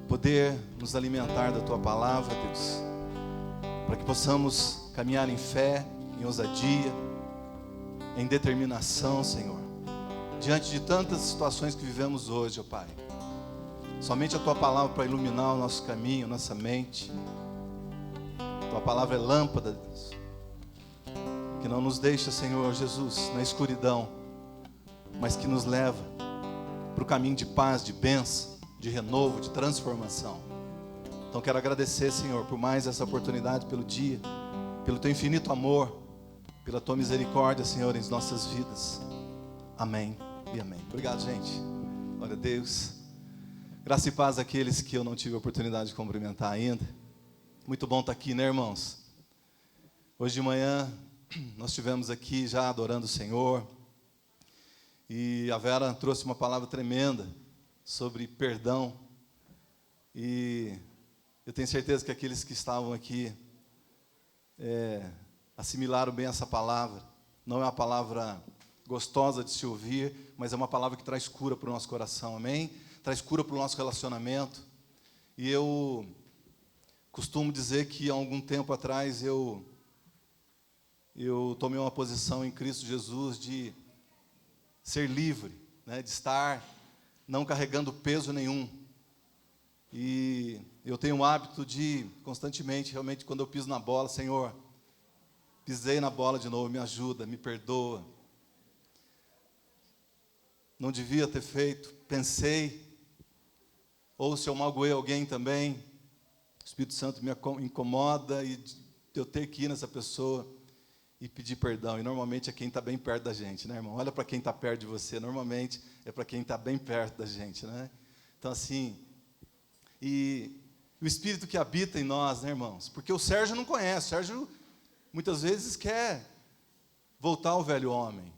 poder nos alimentar da Tua palavra, Deus, para que possamos caminhar em fé, em ousadia, em determinação, Senhor, diante de tantas situações que vivemos hoje, ó Pai. Somente a Tua palavra para iluminar o nosso caminho, nossa mente. Tua palavra é lâmpada, Deus, que não nos deixa, Senhor Jesus, na escuridão, mas que nos leva para o caminho de paz, de bênção, de renovo, de transformação. Então quero agradecer, Senhor, por mais essa oportunidade, pelo dia, pelo Teu infinito amor, pela Tua misericórdia, Senhor, em nossas vidas. Amém e amém. Obrigado, gente. Glória a Deus. Graça e paz àqueles que eu não tive a oportunidade de cumprimentar ainda. Muito bom estar aqui, né, irmãos? Hoje de manhã nós estivemos aqui já adorando o Senhor. E a Vera trouxe uma palavra tremenda sobre perdão. E eu tenho certeza que aqueles que estavam aqui assimilaram bem essa palavra. Não é uma palavra gostosa de se ouvir, mas é uma palavra que traz cura para o nosso coração, amém? Traz cura para o nosso relacionamento. E eu costumo dizer que há algum tempo atrás eu tomei uma posição em Cristo Jesus de ser livre, né, de estar não carregando peso nenhum. E eu tenho o hábito de, constantemente, realmente, quando eu piso na bola, Senhor, pisei na bola de novo, me ajuda, me perdoa. Não devia ter feito, pensei. Ou se eu magoei alguém também, o Espírito Santo me incomoda e eu ter que ir nessa pessoa e pedir perdão. E normalmente é quem está bem perto da gente, né, irmão? Olha para quem está perto de você. Normalmente é para quem está bem perto da gente, né? Então, assim, e o Espírito que habita em nós, né, irmãos? Porque o Sérgio não conhece. O Sérgio, muitas vezes, quer voltar ao velho homem.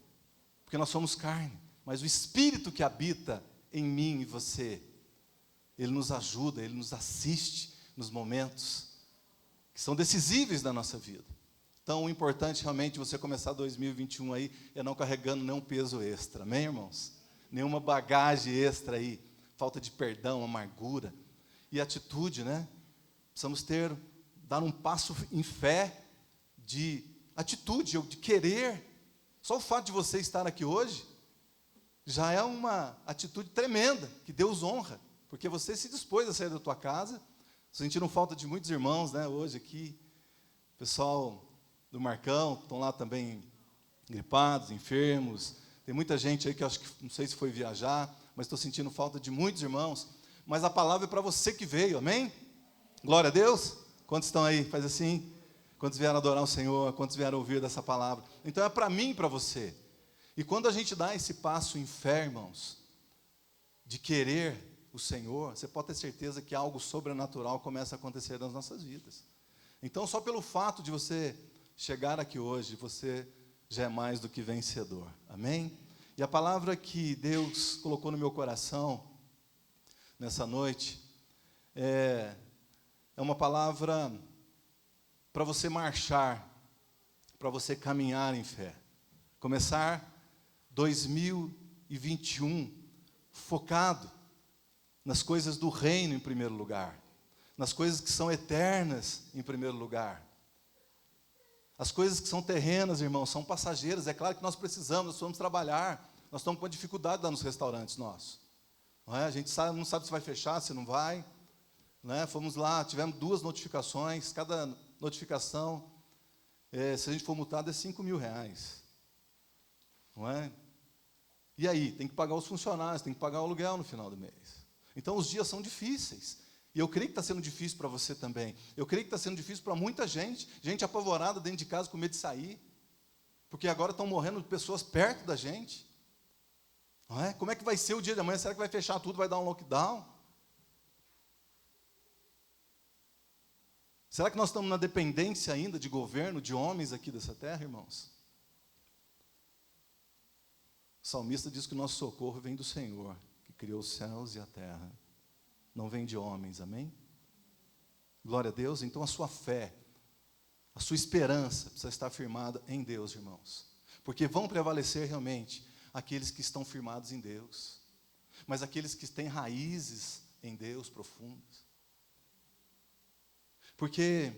Porque nós somos carne. Mas o Espírito que habita em mim e você, Ele nos ajuda, Ele nos assiste nos momentos que são decisíveis da nossa vida. Então, o importante realmente você começar 2021 aí é não carregando nenhum peso extra, amém, irmãos? Nenhuma bagagem extra aí, falta de perdão, amargura e atitude, né? Precisamos dar um passo em fé de atitude, de querer. Só o fato de você estar aqui hoje já é uma atitude tremenda, que Deus honra, porque você se dispôs a sair da tua casa. Sentiram falta de muitos irmãos, né, hoje aqui, pessoal do Marcão, estão lá também gripados, enfermos. Tem muita gente aí que eu acho que, não sei se foi viajar, mas estou sentindo falta de muitos irmãos. Mas a palavra é para você que veio, amém? Glória a Deus. Quantos estão aí? Faz assim. Quantos vieram adorar o Senhor? Quantos vieram ouvir dessa palavra? Então é para mim e para você. E quando a gente dá esse passo em fé, irmãos, de querer o Senhor, você pode ter certeza que algo sobrenatural começa a acontecer nas nossas vidas. Então, só pelo fato de você chegar aqui hoje, você já é mais do que vencedor, amém? E a palavra que Deus colocou no meu coração nessa noite é uma palavra para você marchar, para você caminhar em fé. Começar 2021 focado nas coisas do reino em primeiro lugar, nas coisas que são eternas em primeiro lugar. As coisas que são terrenas, irmãos, são passageiras. É claro que nós precisamos, nós vamos trabalhar. Nós estamos com uma dificuldade lá nos restaurantes nossos. Não é? A gente não sabe se vai fechar, se não vai. Não é? Fomos lá, tivemos 2 notificações. Cada notificação, se a gente for multado, é R$5.000. Não é? E aí? Tem que pagar os funcionários, tem que pagar o aluguel no final do mês. Então, os dias são difíceis. E eu creio que está sendo difícil para você também. Eu creio que está sendo difícil para muita gente. Gente apavorada dentro de casa com medo de sair. Porque agora estão morrendo pessoas perto da gente. Não é? Como é que vai ser o dia de amanhã? Será que vai fechar tudo, vai dar um lockdown? Será que nós estamos na dependência ainda de governo, de homens aqui dessa terra, irmãos? O salmista diz que o nosso socorro vem do Senhor, que criou os céus e a terra. Não vem de homens, amém? Glória a Deus. Então a sua fé, a sua esperança precisa estar firmada em Deus, irmãos. Porque vão prevalecer realmente aqueles que estão firmados em Deus. Mas aqueles que têm raízes em Deus profundas. Porque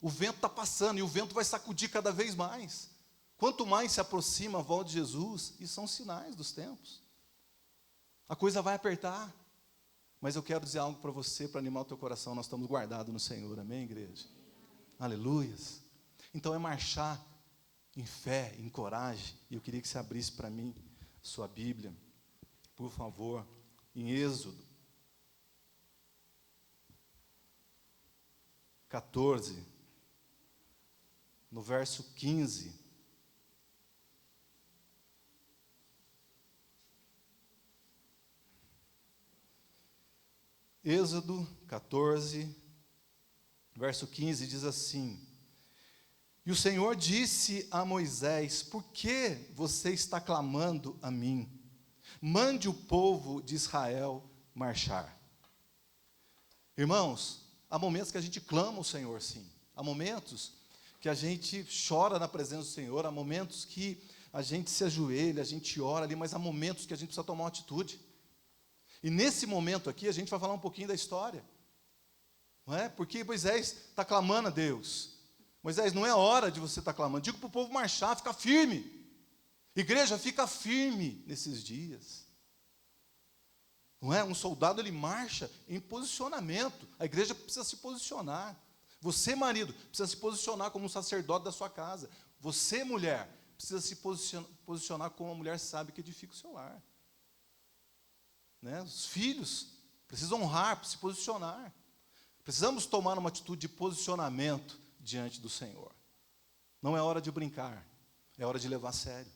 o vento está passando e o vento vai sacudir cada vez mais. Quanto mais se aproxima a volta de Jesus, e são sinais dos tempos, a coisa vai apertar. Mas eu quero dizer algo para você, para animar o teu coração. Nós estamos guardados no Senhor, amém, igreja? Aleluias. Então é marchar em fé, em coragem. E eu queria que você abrisse para mim sua Bíblia, por favor, em Êxodo 14, no verso 15. Êxodo 14, verso 15, diz assim: E o Senhor disse a Moisés: Por que você está clamando a mim? Mande o povo de Israel marchar. Irmãos, há momentos que a gente clama ao Senhor, sim. Há momentos que a gente chora na presença do Senhor, há momentos que a gente se ajoelha, a gente ora ali, mas há momentos que a gente precisa tomar uma atitude. E nesse momento aqui, a gente vai falar um pouquinho da história. Não é? Porque Moisés está clamando a Deus. Moisés, não é hora de você estar clamando. Digo para o povo marchar, fica firme. Igreja, fica firme nesses dias. Não é? Um soldado, ele marcha em posicionamento. A igreja precisa se posicionar. Você, marido, precisa se posicionar como um sacerdote da sua casa. Você, mulher, precisa se posicionar como uma mulher sábia que edifica o seu lar. Né? Os filhos precisam honrar, se posicionar. Precisamos tomar uma atitude de posicionamento diante do Senhor. Não é hora de brincar, é hora de levar a sério.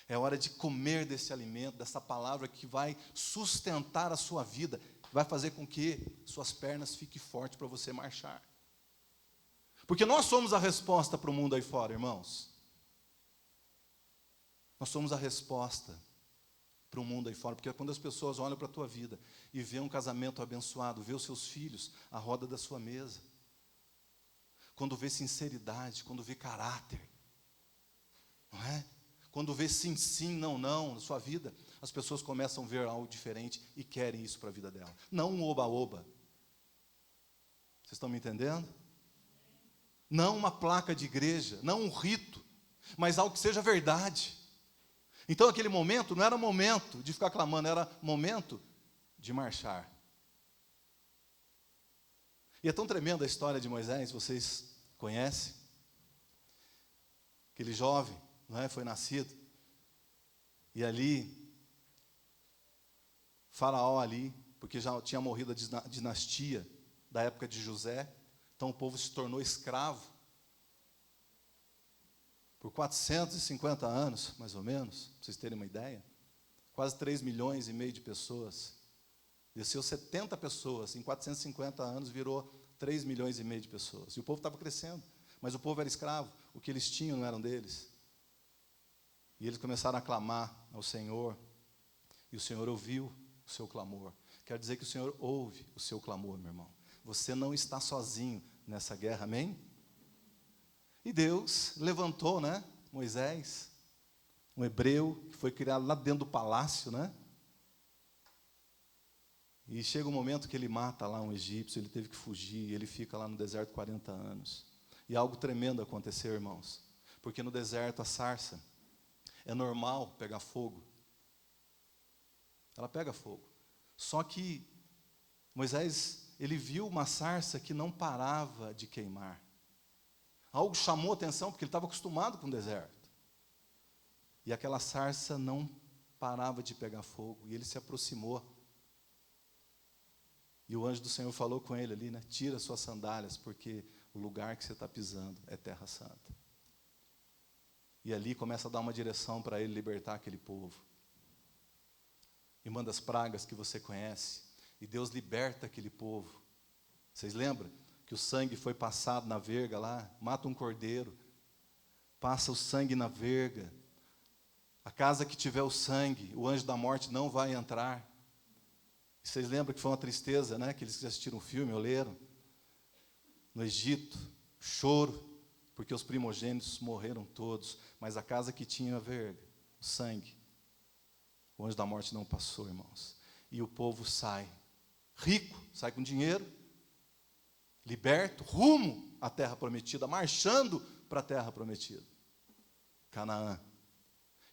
É hora de comer desse alimento, dessa palavra que vai sustentar a sua vida, vai fazer com que suas pernas fiquem fortes para você marchar. Porque nós somos a resposta para o mundo aí fora, irmãos. Nós somos a resposta para o mundo aí fora, porque quando as pessoas olham para a tua vida e vê um casamento abençoado, vê os seus filhos à roda da sua mesa, quando vê sinceridade, quando vê caráter, não é? Quando vê sim, sim, não, não na sua vida, as pessoas começam a ver algo diferente e querem isso para a vida dela. Não um oba-oba. Vocês estão me entendendo? Não uma placa de igreja, não um rito, mas algo que seja verdade. Então aquele momento não era momento de ficar clamando, era momento de marchar. E é tão tremenda a história de Moisés, vocês conhecem? Aquele jovem, não é? Foi nascido. E ali, Faraó ali, porque já tinha morrido a dinastia da época de José, então o povo se tornou escravo. Por 450 anos, mais ou menos, para vocês terem uma ideia, quase 3,5 milhões de pessoas. Desceu 70 pessoas, em 450 anos virou 3,5 milhões de pessoas. E o povo estava crescendo, mas o povo era escravo, o que eles tinham não eram deles. E eles começaram a clamar ao Senhor, e o Senhor ouviu o seu clamor. Quero dizer que o Senhor ouve o seu clamor, meu irmão. Você não está sozinho nessa guerra, amém? E Deus levantou, né, Moisés, um hebreu que foi criado lá dentro do palácio, né? E chega um momento que ele mata lá um egípcio, ele teve que fugir, e ele fica lá no deserto 40 anos. E algo tremendo aconteceu, irmãos, porque no deserto a sarça é normal pegar fogo. Ela pega fogo. Só que Moisés, ele viu uma sarça que não parava de queimar. Algo chamou a atenção, porque ele estava acostumado com o deserto. E aquela sarça não parava de pegar fogo. E ele se aproximou. E o anjo do Senhor falou com ele ali, né? Tira suas sandálias, porque o lugar que você está pisando é terra santa. E ali começa a dar uma direção para ele libertar aquele povo. E uma das pragas que você conhece. E Deus liberta aquele povo. Vocês lembram? Que o sangue foi passado na verga lá, mata um cordeiro, passa o sangue na verga. A casa que tiver o sangue, o anjo da morte não vai entrar. E vocês lembram que foi uma tristeza, né? Que eles assistiram um filme, ou leram? No Egito, choro, porque os primogênitos morreram todos, mas a casa que tinha a verga, o sangue, o anjo da morte não passou, irmãos. e o povo sai rico, sai com dinheiro, liberto, rumo à terra prometida, marchando para a terra prometida, Canaã.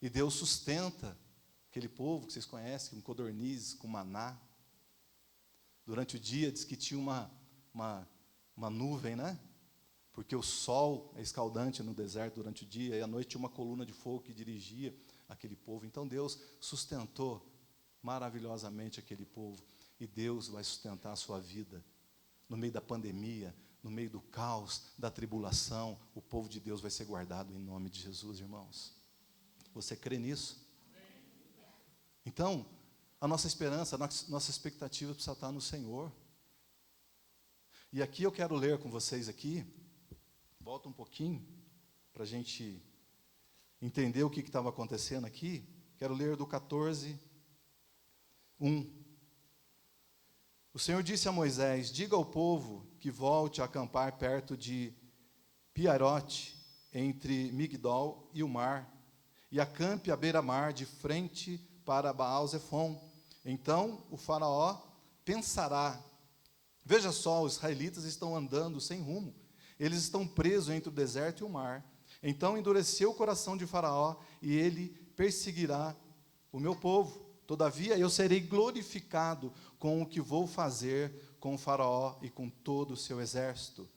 E Deus sustenta aquele povo que vocês conhecem, com codornizes, com maná. Durante o dia diz que tinha uma nuvem, né? Porque o sol é escaldante no deserto durante o dia, e à noite tinha uma coluna de fogo que dirigia aquele povo. Então Deus sustentou maravilhosamente aquele povo, e Deus vai sustentar a sua vida. No meio da pandemia, no meio do caos, da tribulação, o povo de Deus vai ser guardado em nome de Jesus, irmãos. Você crê nisso? Então, a nossa esperança, a nossa expectativa precisa estar no Senhor. E aqui eu quero ler com vocês aqui, volta um pouquinho, para a gente entender o que estava acontecendo aqui. Quero ler do 14, 1. O Senhor disse a Moisés: diga ao povo que volte a acampar perto de Piarote, entre Migdol e o mar, e acampe à beira-mar, de frente para Baal-Zefon. Então o faraó pensará: veja só, os israelitas estão andando sem rumo, eles estão presos entre o deserto e o mar. Então endureceu o coração de Faraó, e ele perseguirá o meu povo. Todavia eu serei glorificado com o que vou fazer com o Faraó e com todo o seu exército.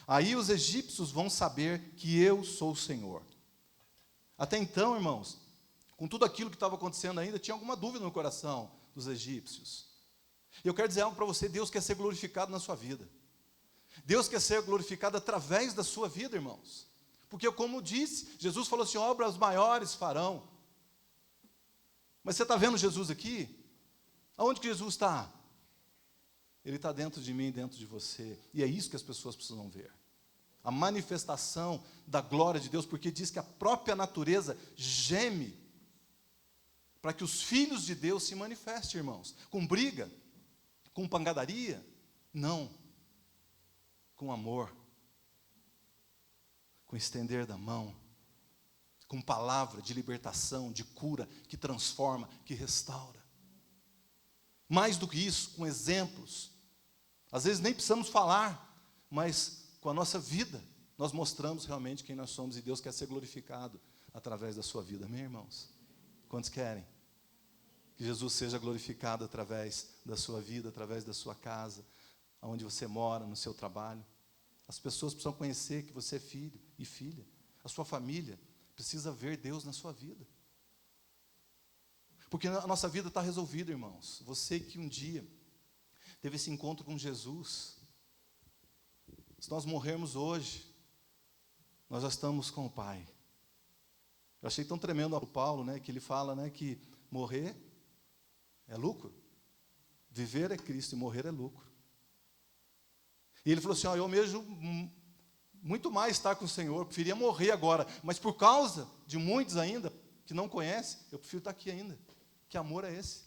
Aí os egípcios vão saber que eu sou o Senhor. Até então, irmãos, com tudo aquilo que estava acontecendo ainda, tinha alguma dúvida no coração dos egípcios. E eu quero dizer algo para você: Deus quer ser glorificado na sua vida. Deus quer ser glorificado através da sua vida, irmãos. Porque, como disse, Jesus falou assim: obras maiores farão. Mas você está vendo Jesus aqui? Aonde que Jesus está? Ele está dentro de mim, dentro de você. E é isso que as pessoas precisam ver. A manifestação da glória de Deus, porque diz que a própria natureza geme para que os filhos de Deus se manifestem, irmãos. Com briga, com pancadaria? Não. Com amor, com estender da mão, com palavra de libertação, de cura, que transforma, que restaura. Mais do que isso, com exemplos. Às vezes nem precisamos falar, mas com a nossa vida, nós mostramos realmente quem nós somos, e Deus quer ser glorificado através da sua vida. Amém, irmãos? Quantos querem que Jesus seja glorificado através da sua vida, através da sua casa, onde você mora, no seu trabalho? As pessoas precisam conhecer que você é filho e filha. A sua família precisa ver Deus na sua vida. Porque a nossa vida está resolvida, irmãos. Você que um dia teve esse encontro com Jesus, se nós morrermos hoje, nós já estamos com o Pai. Eu achei tão tremendo o Paulo, né, que ele fala, né, que morrer é lucro. Viver é Cristo e morrer é lucro. E ele falou assim: eu mesmo muito mais estar com o Senhor, preferia morrer agora, mas por causa de muitos ainda que não conhecem, eu prefiro estar aqui ainda. Que amor é esse?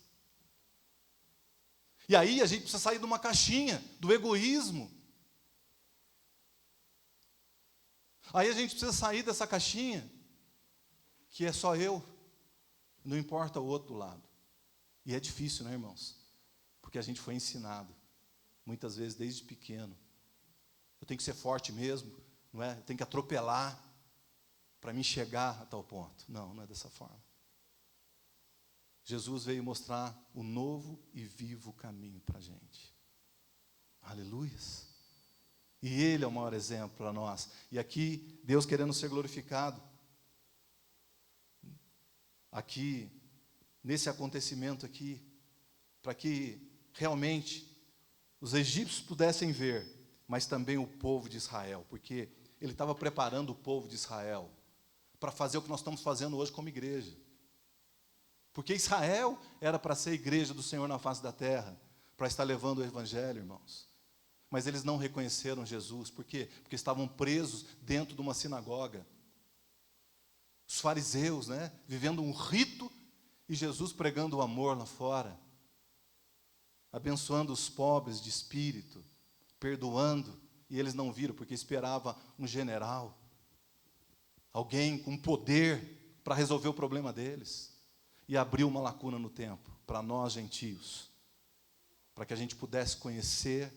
E aí a gente precisa sair de uma caixinha, do egoísmo. Aí a gente precisa sair dessa caixinha, que é só eu, não importa o outro do lado. E é difícil, né, irmãos? Porque a gente foi ensinado, muitas vezes desde pequeno. Eu tenho que ser forte mesmo, não é? Eu tenho que atropelar para me chegar a tal ponto. Não, não é dessa forma. Jesus veio mostrar o novo e vivo caminho para a gente. Aleluias. E Ele é o maior exemplo para nós. E aqui, Deus querendo ser glorificado. Aqui, nesse acontecimento aqui, para que realmente os egípcios pudessem ver, mas também o povo de Israel, porque Ele estava preparando o povo de Israel para fazer o que nós estamos fazendo hoje como igreja. Porque Israel era para ser a igreja do Senhor na face da terra, para estar levando o evangelho, irmãos. Mas eles não reconheceram Jesus. Por quê? Porque estavam presos dentro de uma sinagoga. Os fariseus, né, vivendo um rito, e Jesus pregando o amor lá fora, abençoando os pobres de espírito, perdoando, e eles não viram, porque esperava um general, alguém com poder para resolver o problema deles, e abriu uma lacuna no tempo, para nós gentios, para que a gente pudesse conhecer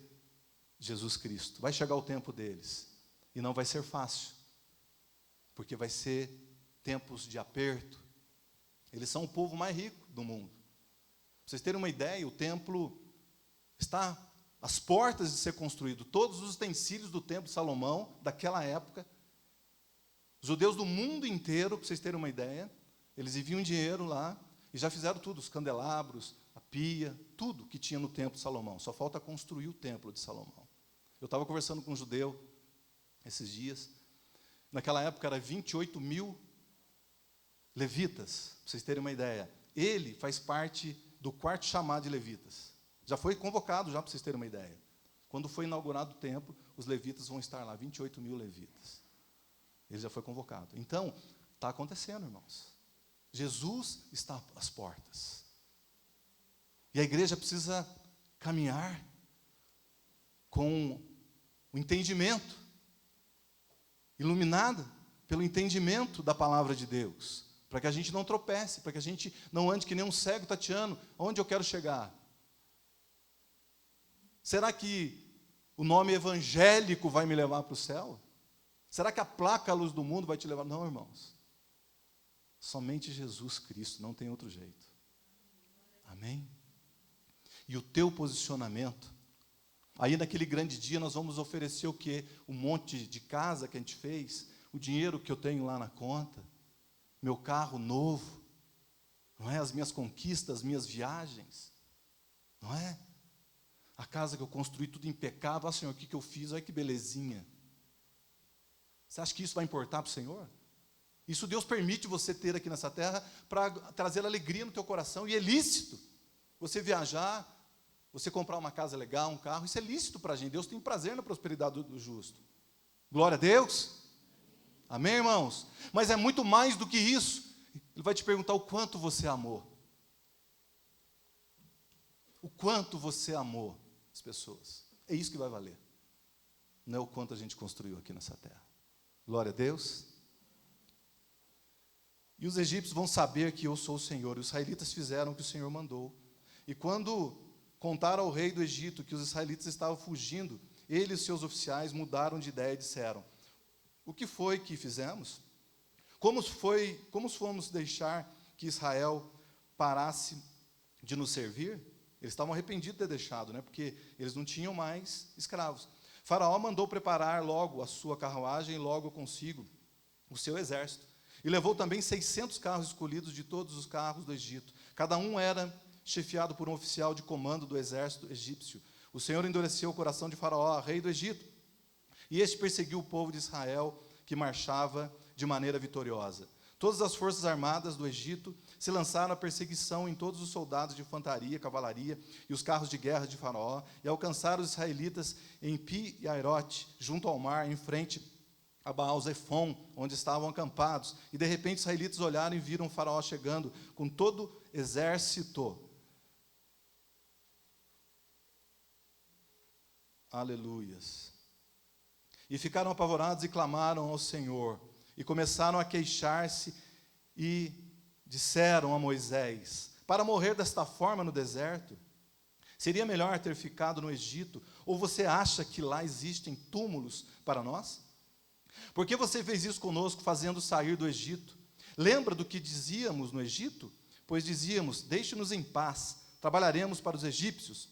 Jesus Cristo. Vai chegar o tempo deles, e não vai ser fácil, porque vai ser tempos de aperto. Eles são o povo mais rico do mundo. Para vocês terem uma ideia, o templo está às portas de ser construído. Todos os utensílios do templo de Salomão, daquela época, os judeus do mundo inteiro, para vocês terem uma ideia, eles enviam dinheiro lá, e já fizeram tudo, os candelabros, a pia, tudo que tinha no templo de Salomão. Só falta construir o templo de Salomão. Eu estava conversando com um judeu esses dias. Naquela época era 28 mil levitas, para vocês terem uma ideia. Ele faz parte do quarto chamado de levitas. Já foi convocado, já para vocês terem uma ideia. Quando foi inaugurado o templo, os levitas vão estar lá, 28 mil levitas. Ele já foi convocado. Então, está acontecendo, irmãos. Jesus está às portas. E a igreja precisa caminhar com o entendimento, iluminada pelo entendimento da palavra de Deus, para que a gente não tropece, para que a gente não ande que nem um cego tateando, onde eu quero chegar. Será que o nome evangélico vai me levar para o céu? Será que a placa, a luz do mundo, vai te levar? Não, irmãos. Somente Jesus Cristo, não tem outro jeito. Amém? E o teu posicionamento, aí naquele grande dia nós vamos oferecer o quê? Um monte de casa que a gente fez, o dinheiro que eu tenho lá na conta, meu carro novo, não é? As minhas conquistas, as minhas viagens, não é? A casa que eu construí, tudo impecável. Ah, Senhor, o que eu fiz? Olha que belezinha. Você acha que isso vai importar para o Senhor? Isso Deus permite você ter aqui nessa terra para trazer alegria no teu coração. E é lícito você viajar, você comprar uma casa legal, um carro. Isso é lícito para a gente. Deus tem prazer na prosperidade do justo. Glória a Deus. Amém, irmãos? Mas é muito mais do que isso. Ele vai te perguntar o quanto você amou. O quanto você amou as pessoas. É isso que vai valer. Não é o quanto a gente construiu aqui nessa terra. Glória a Deus. E os egípcios vão saber que eu sou o Senhor. E os israelitas fizeram o que o Senhor mandou. E quando contaram ao rei do Egito que os israelitas estavam fugindo, ele e os seus oficiais mudaram de ideia e disseram: o que foi que fizemos? Como fomos deixar que Israel parasse de nos servir? Eles estavam arrependidos de ter deixado, né? Porque eles não tinham mais escravos. Faraó mandou preparar logo a sua carruagem e logo consigo o seu exército. E levou também 600 carros escolhidos de todos os carros do Egito. Cada um era chefiado por um oficial de comando do exército egípcio. O Senhor endureceu o coração de Faraó, rei do Egito, e este perseguiu o povo de Israel, que marchava de maneira vitoriosa. Todas as forças armadas do Egito se lançaram à perseguição em todos os soldados de infantaria, cavalaria e os carros de guerra de Faraó, e alcançaram os israelitas em Pi-Hairote, junto ao mar, em frente a Baal-Zefon, onde estavam acampados. E de repente os israelitas olharam e viram Faraó chegando com todo exército. Aleluias. E ficaram apavorados e clamaram ao Senhor. E começaram a queixar-se e disseram a Moisés: para morrer desta forma no deserto, seria melhor ter ficado no Egito? Ou você acha que lá existem túmulos para nós? Por que você fez isso conosco, fazendo sair do Egito? Lembra do que dizíamos no Egito? Pois dizíamos: deixe-nos em paz, trabalharemos para os egípcios.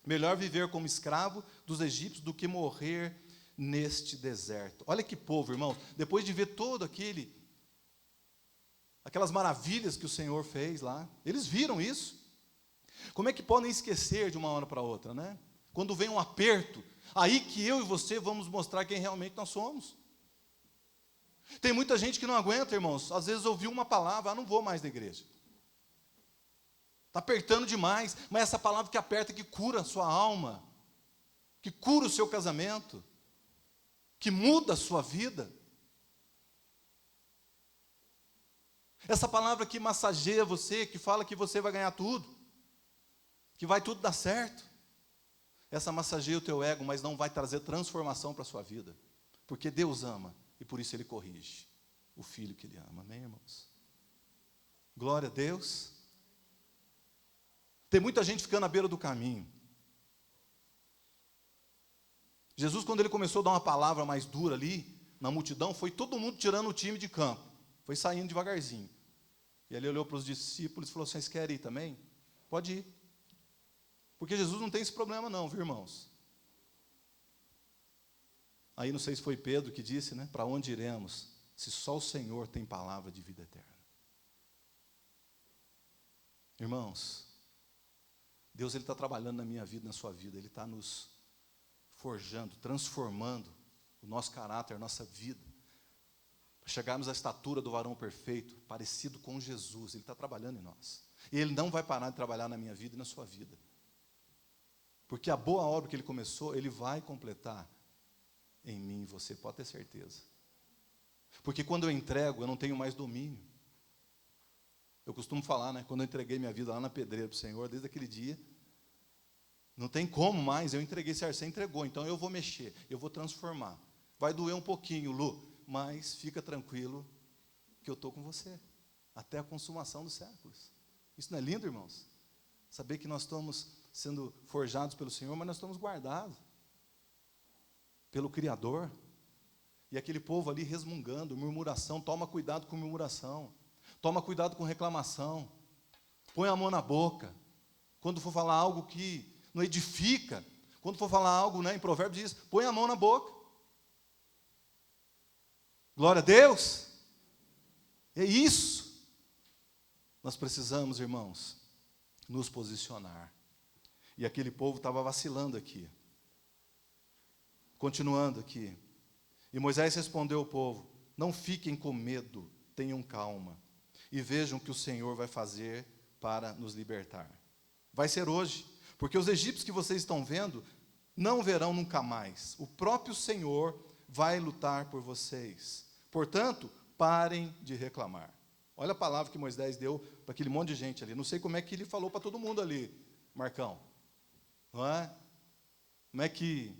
Melhor viver como escravo dos egípcios do que morrer neste deserto. Olha que povo, irmão, depois de ver todo aquelas maravilhas que o Senhor fez lá, eles viram isso. Como é que podem esquecer de uma hora para outra, né? Quando vem um aperto, aí que eu e você vamos mostrar quem realmente nós somos. Tem muita gente que não aguenta, irmãos, às vezes ouviu uma palavra: não vou mais na igreja. Está apertando demais, mas essa palavra que aperta, que cura a sua alma, que cura o seu casamento, que muda a sua vida. Essa palavra que massageia você, que fala que você vai ganhar tudo, que vai tudo dar certo. Essa massageia o teu ego, mas não vai trazer transformação para a sua vida. Porque Deus ama, e por isso Ele corrige o filho que Ele ama. Amém, irmãos? Glória a Deus. Tem muita gente ficando à beira do caminho. Jesus, quando ele começou a dar uma palavra mais dura ali, na multidão, foi todo mundo tirando o time de campo. Foi saindo devagarzinho. E ele olhou para os discípulos e falou assim: vocês querem ir também? Pode ir. Porque Jesus não tem esse problema não, viu, irmãos? Aí não sei se foi Pedro que disse, né? Para onde iremos, se só o Senhor tem palavra de vida eterna? Irmãos, Deus está trabalhando na minha vida, na sua vida. Ele está nos forjando, transformando o nosso caráter, a nossa vida, para chegarmos à estatura do varão perfeito, parecido com Jesus. Ele está trabalhando em nós. E Ele não vai parar de trabalhar na minha vida e na sua vida. Porque a boa obra que Ele começou, Ele vai completar em mim e você, pode ter certeza. Porque quando eu entrego, eu não tenho mais domínio. Eu costumo falar, né? Quando eu entreguei minha vida lá na pedreira para o Senhor, desde aquele dia, não tem como mais, eu entreguei, Senhor, você entregou, então eu vou mexer, eu vou transformar. Vai doer um pouquinho, Lu, mas fica tranquilo que eu estou com você, até a consumação dos séculos. Isso não é lindo, irmãos? Saber que nós estamos sendo forjados pelo Senhor, mas nós estamos guardados pelo Criador. E aquele povo ali resmungando, murmuração, toma cuidado com murmuração, toma cuidado com reclamação, põe a mão na boca, quando for falar algo que não edifica, quando for falar algo, né, em Provérbios diz, põe a mão na boca. Glória a Deus. É isso. Nós precisamos, irmãos, nos posicionar. E aquele povo estava vacilando aqui. Continuando aqui. E Moisés respondeu ao povo: não fiquem com medo, tenham calma. E vejam o que o Senhor vai fazer para nos libertar. Vai ser hoje. Porque os egípcios que vocês estão vendo, não verão nunca mais. O próprio Senhor vai lutar por vocês. Portanto, parem de reclamar. Olha a palavra que Moisés deu para aquele monte de gente ali. Não sei como é que ele falou para todo mundo ali, Marcão. Não é? Como é que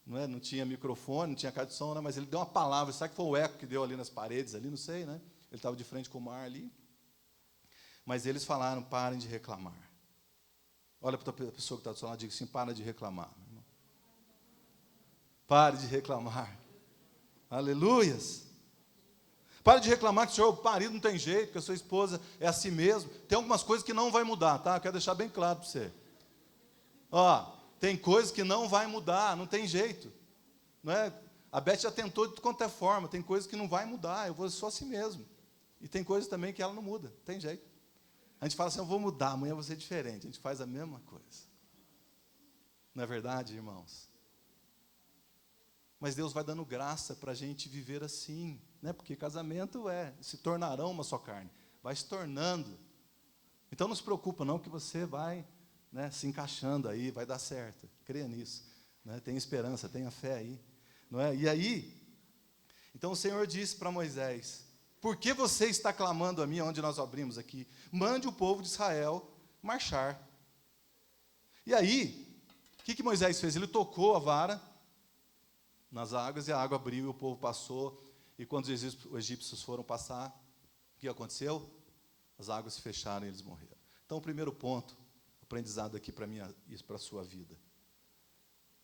não tinha microfone, não tinha caixa de som, né? Mas ele deu uma palavra. Será que foi o eco que deu ali nas paredes? Ali, não sei, né? Ele estava de frente com o mar ali. Mas eles falaram, parem de reclamar. Olha para a pessoa que está do seu lado e diga assim: para de reclamar. Pare de reclamar. Aleluias. Pare de reclamar que o seu marido não tem jeito, que a sua esposa é assim mesmo. Tem algumas coisas que não vai mudar, tá? Eu quero deixar bem claro para você. Ó, tem coisas que não vai mudar, não tem jeito. Não é? A Beth já tentou de qualquer forma, tem coisas que não vai mudar, eu sou assim mesmo. E tem coisas também que ela não muda, tem jeito. A gente fala assim: eu vou mudar, amanhã eu vou ser diferente. A gente faz a mesma coisa. Não é verdade, irmãos? Mas Deus vai dando graça para a gente viver assim, né? Porque casamento se tornarão uma só carne. Vai se tornando. Então não se preocupa não, que você vai, né, se encaixando aí, vai dar certo. Creia nisso. Né? Tenha esperança, tenha fé aí. Não é? E aí, então o Senhor disse para Moisés: por que você está clamando a mim, onde nós abrimos aqui? Mande o povo de Israel marchar. E aí, o que Moisés fez? Ele tocou a vara nas águas e a água abriu e o povo passou. E quando os egípcios foram passar, o que aconteceu? As águas se fecharam e eles morreram. Então, o primeiro ponto, aprendizado aqui para mim e para a sua vida.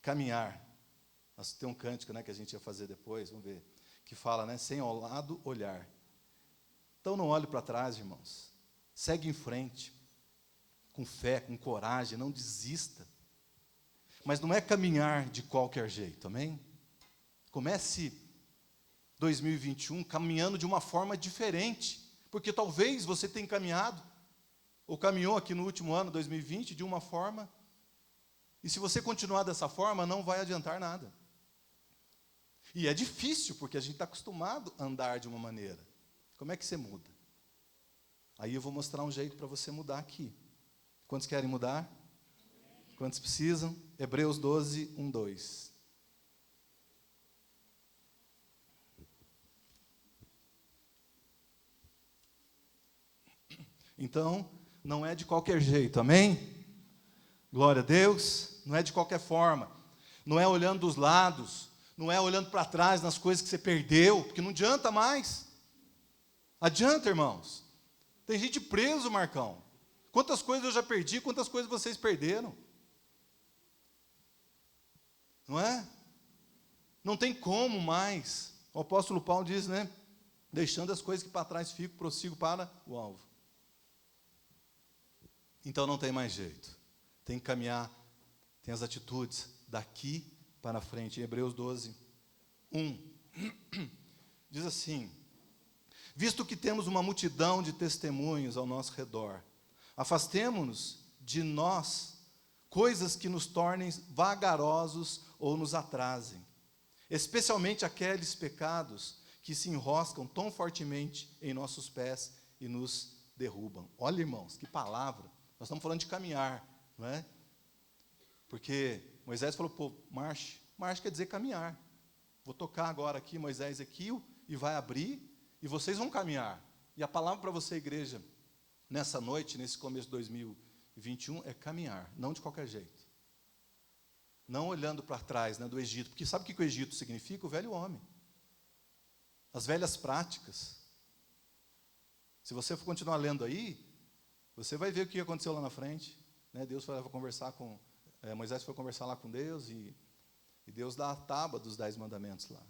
Caminhar. Nós temos um cântico, né, que a gente ia fazer depois, vamos ver, que fala, né, sem ao lado olhar. Então não olhe para trás, irmãos. Segue em frente, com fé, com coragem, não desista. Mas não é caminhar de qualquer jeito, amém? Comece 2021 caminhando de uma forma diferente, porque talvez você tenha caminhado, ou caminhou aqui no último ano, 2020, de uma forma, e se você continuar dessa forma, não vai adiantar nada. E é difícil, porque a gente está acostumado a andar de uma maneira. Como é que você muda? Aí eu vou mostrar um jeito para você mudar aqui. Quantos querem mudar? Quantos precisam? Hebreus 12, 1, 2. Então, não é de qualquer jeito, amém? Glória a Deus. Não é de qualquer forma. Não é olhando dos lados. Não é olhando para trás nas coisas que você perdeu, porque não adianta mais. Adianta, irmãos. Tem gente preso, Marcão. Quantas coisas eu já perdi, quantas coisas vocês perderam. Não é? Não tem como mais. O apóstolo Paulo diz, né? Deixando as coisas que para trás fico, prossigo para o alvo. Então não tem mais jeito. Tem que caminhar, tem as atitudes daqui para frente. Em Hebreus 12, 1. Diz assim: visto que temos uma multidão de testemunhos ao nosso redor, afastemo-nos de nós coisas que nos tornem vagarosos ou nos atrasem, especialmente aqueles pecados que se enroscam tão fortemente em nossos pés e nos derrubam. Olha, irmãos, que palavra. Nós estamos falando de caminhar, não é? Porque Moisés falou, pô, marche. Marche quer dizer caminhar. Vou tocar agora aqui, Moisés, aqui, e vai abrir, e vocês vão caminhar. E a palavra para você, igreja, nessa noite, nesse começo de 2021, é caminhar, não de qualquer jeito. Não olhando para trás, né, do Egito. Porque sabe o que o Egito significa? O velho homem. As velhas práticas. Se você for continuar lendo aí, você vai ver o que aconteceu lá na frente. Né? Deus foi conversar com... Moisés foi conversar lá com Deus, e Deus dá a tábua dos 10 mandamentos lá.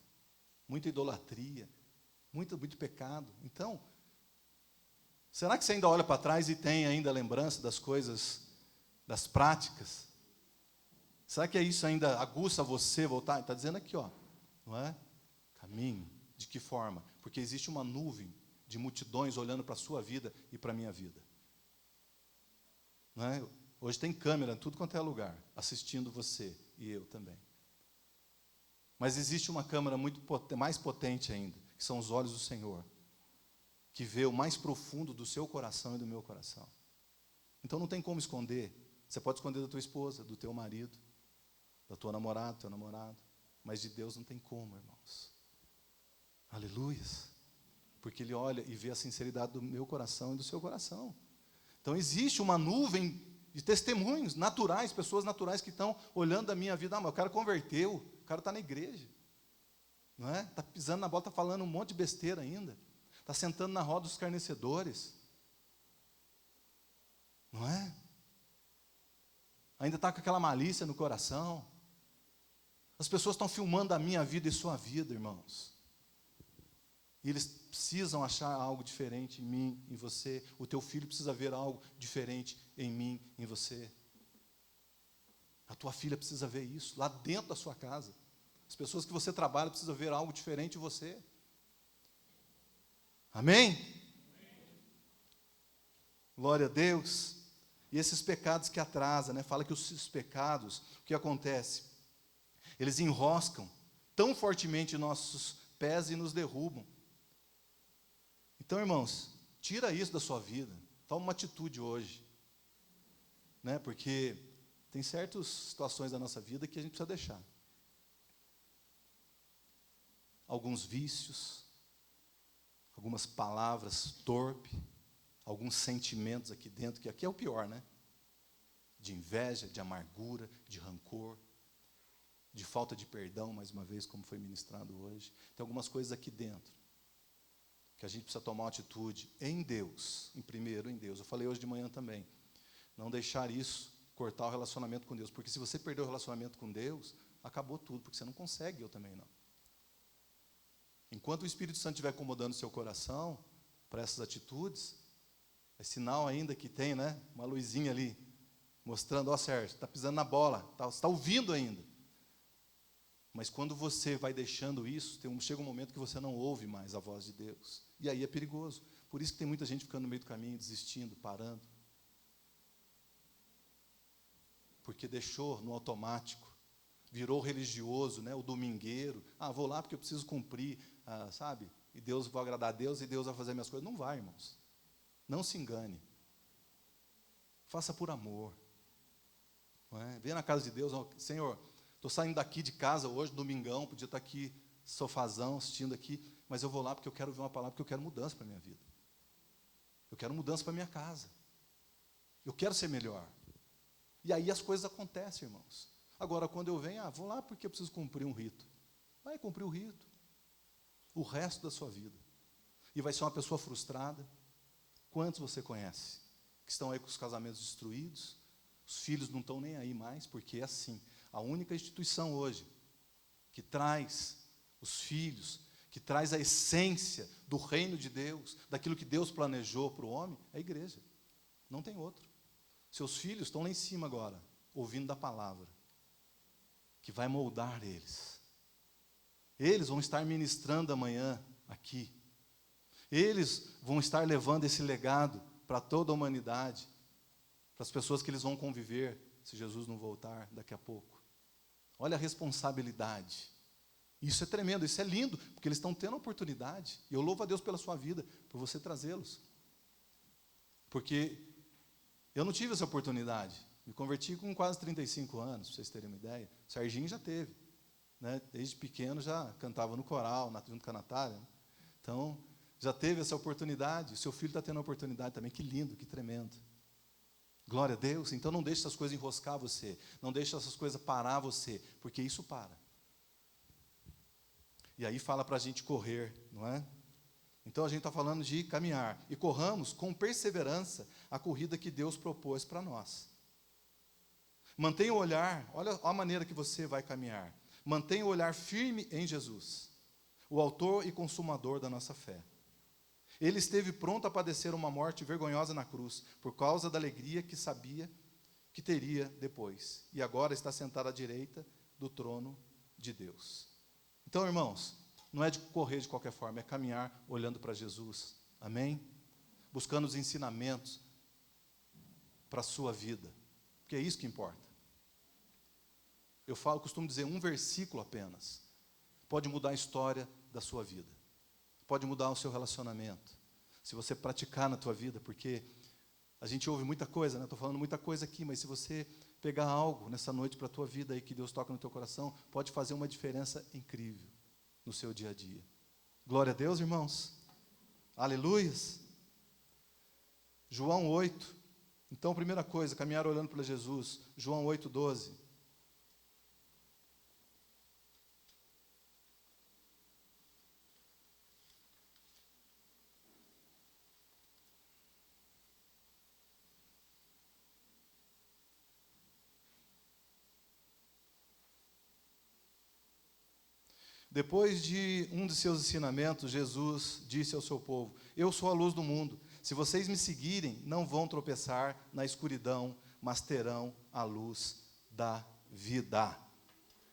Muita idolatria, muito pecado. Então, será que você ainda olha para trás e tem ainda lembrança das coisas, das práticas? Será que isso ainda aguça você voltar? Está dizendo aqui, ó, não é? Caminho. De que forma? Porque existe uma nuvem de multidões olhando para a sua vida e para a minha vida. Não é? Hoje tem câmera em tudo quanto é lugar, assistindo você e eu também. Mas existe uma câmera mais potente ainda, que são os olhos do Senhor, que vê o mais profundo do seu coração e do meu coração. Então não tem como esconder. Você pode esconder da tua esposa, do teu marido, da tua namorada, do teu namorado, mas de Deus não tem como, irmãos. Aleluias. Porque Ele olha e vê a sinceridade do meu coração e do seu coração. Então existe uma nuvem de testemunhos naturais, pessoas naturais que estão olhando a minha vida. Ah, mas o cara converteu, o cara está na igreja. Não é? Está pisando na bola, está falando um monte de besteira ainda. Está sentando na roda dos escarnecedores. Não é? Ainda está com aquela malícia no coração. As pessoas estão filmando a minha vida e sua vida, irmãos. E eles precisam achar algo diferente em mim, em você. O teu filho precisa ver algo diferente em mim, em você. A tua filha precisa ver isso, lá dentro da sua casa. As pessoas que você trabalha precisam ver algo diferente em você. Amém? Glória a Deus. E esses pecados que atrasam, né? Fala que os pecados, o que acontece? Eles enroscam tão fortemente em nossos pés e nos derrubam. Então, irmãos, tira isso da sua vida. Toma uma atitude hoje. Né? Porque tem certas situações da nossa vida que a gente precisa deixar. Alguns vícios, algumas palavras torpes, alguns sentimentos aqui dentro, que aqui é o pior, né? De inveja, de amargura, de rancor, de falta de perdão, mais uma vez, como foi ministrado hoje. Tem algumas coisas aqui dentro que a gente precisa tomar uma atitude em Deus, primeiro em Deus. Eu falei hoje de manhã também. Não deixar isso cortar o relacionamento com Deus. Porque se você perder o relacionamento com Deus, acabou tudo, porque você não consegue, eu também não. Enquanto o Espírito Santo estiver acomodando o seu coração para essas atitudes, é sinal ainda que tem, né, uma luzinha ali, mostrando, ó Sérgio, está pisando na bola, você está ouvindo ainda. Mas quando você vai deixando isso, chega um momento que você não ouve mais a voz de Deus. E aí é perigoso. Por isso que tem muita gente ficando no meio do caminho, desistindo, parando. Porque deixou no automático. Virou religioso, né, o domingueiro. Ah, vou lá porque eu preciso cumprir, sabe? E Deus vai agradar a Deus e Deus vai fazer minhas coisas. Não vai, irmãos. Não se engane. Faça por amor. Não é? Venha na casa de Deus, Senhor, estou saindo daqui de casa hoje, domingão, podia estar aqui, sofazão, assistindo aqui, mas eu vou lá porque eu quero ver uma palavra, porque eu quero mudança para a minha vida. Eu quero mudança para a minha casa. Eu quero ser melhor. E aí as coisas acontecem, irmãos. Agora, quando eu venho, vou lá porque eu preciso cumprir um rito. Vai cumprir o rito. O resto da sua vida. E vai ser uma pessoa frustrada. Quantos você conhece? Que estão aí com os casamentos destruídos. Os filhos não estão nem aí mais, porque é assim. A única instituição hoje que traz os filhos, que traz a essência do reino de Deus, daquilo que Deus planejou para o homem, é a igreja. Não tem outro. Seus filhos estão lá em cima agora, ouvindo da palavra, que vai moldar eles. Eles vão estar ministrando amanhã aqui. Eles vão estar levando esse legado para toda a humanidade, para as pessoas que eles vão conviver, se Jesus não voltar daqui a pouco. Olha a responsabilidade. Isso é tremendo, isso é lindo, porque eles estão tendo a oportunidade. E eu louvo a Deus pela sua vida, por você trazê-los. Porque eu não tive essa oportunidade. Me converti com quase 35 anos, para vocês terem uma ideia. O Serginho já teve. Né? Desde pequeno já cantava no coral, junto com a Natália. Então, já teve essa oportunidade. O seu filho está tendo a oportunidade também. Que lindo, que tremendo. Glória a Deus. Então não deixe essas coisas enroscar você. Não deixe essas coisas parar você. Porque isso para. E aí fala para a gente correr, não é? Então a gente está falando de caminhar. E corramos com perseverança a corrida que Deus propôs para nós. Mantenha o olhar, olha a maneira que você vai caminhar. Mantenha o olhar firme em Jesus, o autor e consumador da nossa fé. Ele esteve pronto a padecer uma morte vergonhosa na cruz, por causa da alegria que sabia que teria depois. E agora está sentado à direita do trono de Deus. Então, irmãos, não é de correr de qualquer forma, é caminhar olhando para Jesus. Amém? Buscando os ensinamentos para a sua vida. Porque é isso que importa. Costumo dizer, um versículo apenas pode mudar a história da sua vida. Pode mudar o seu relacionamento. Se você praticar na tua vida, porque a gente ouve muita coisa, né? Estou falando muita coisa aqui, mas se você pegar algo nessa noite para a tua vida aí, que Deus toca no teu coração, pode fazer uma diferença incrível no seu dia a dia. Glória a Deus, irmãos. Aleluias. João 8. Então, primeira coisa, caminhar olhando para Jesus. João 8, 12. Depois de um de seus ensinamentos, Jesus disse ao seu povo: eu sou a luz do mundo. Se vocês me seguirem, não vão tropeçar na escuridão, mas terão a luz da vida.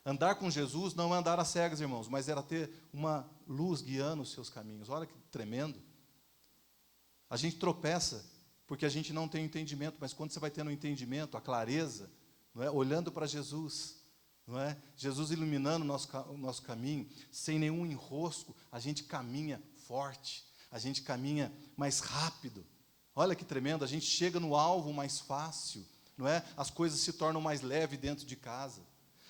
Andar com Jesus não é andar às cegas, irmãos, mas era ter uma luz guiando os seus caminhos. Olha que tremendo. A gente tropeça porque a gente não tem entendimento, mas quando você vai tendo o entendimento, a clareza, não é? Olhando para Jesus, não é? Jesus iluminando o nosso caminho, sem nenhum enrosco, a gente caminha forte, a gente caminha mais rápido. Olha que tremendo, a gente chega no alvo mais fácil, não é? As coisas se tornam mais leves dentro de casa,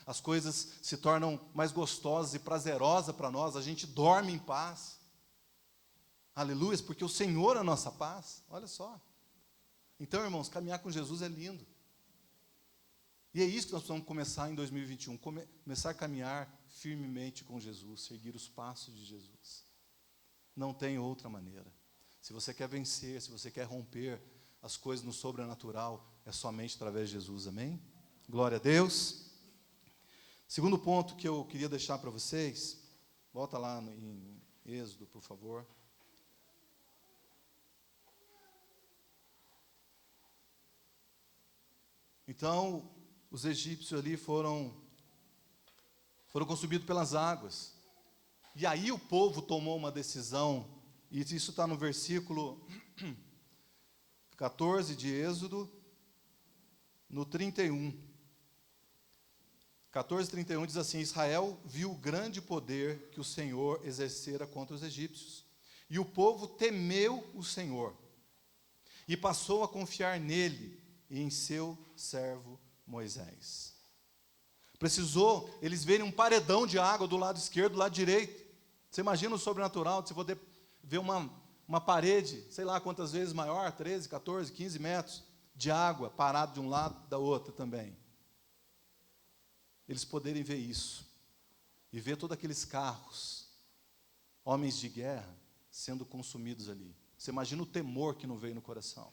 as coisas se tornam mais gostosas e prazerosas para nós, a gente dorme em paz. Aleluia, porque o Senhor é a nossa paz, olha só. Então, irmãos, caminhar com Jesus é lindo. E é isso que nós precisamos começar em 2021, começar a caminhar firmemente com Jesus, seguir os passos de Jesus. Não tem outra maneira. Se você quer vencer, se você quer romper as coisas no sobrenatural, é somente através de Jesus, amém? Glória a Deus. Segundo ponto que eu queria deixar para vocês, volta lá em Êxodo, por favor. Então, os egípcios ali foram consumidos pelas águas. E aí o povo tomou uma decisão, e isso está no versículo 14 de Êxodo, no 31. 14, 31 diz assim: Israel viu o grande poder que o Senhor exercera contra os egípcios. E o povo temeu o Senhor, e passou a confiar nele e em seu servo Moisés. Precisou eles verem um paredão de água do lado esquerdo, do lado direito. Você imagina o sobrenatural, de você poder ver uma parede, sei lá quantas vezes maior, 13, 14, 15 metros, de água, parado de um lado da outra também. Eles poderem ver isso, e ver todos aqueles carros, homens de guerra, sendo consumidos ali. Você imagina o temor que não veio no coração.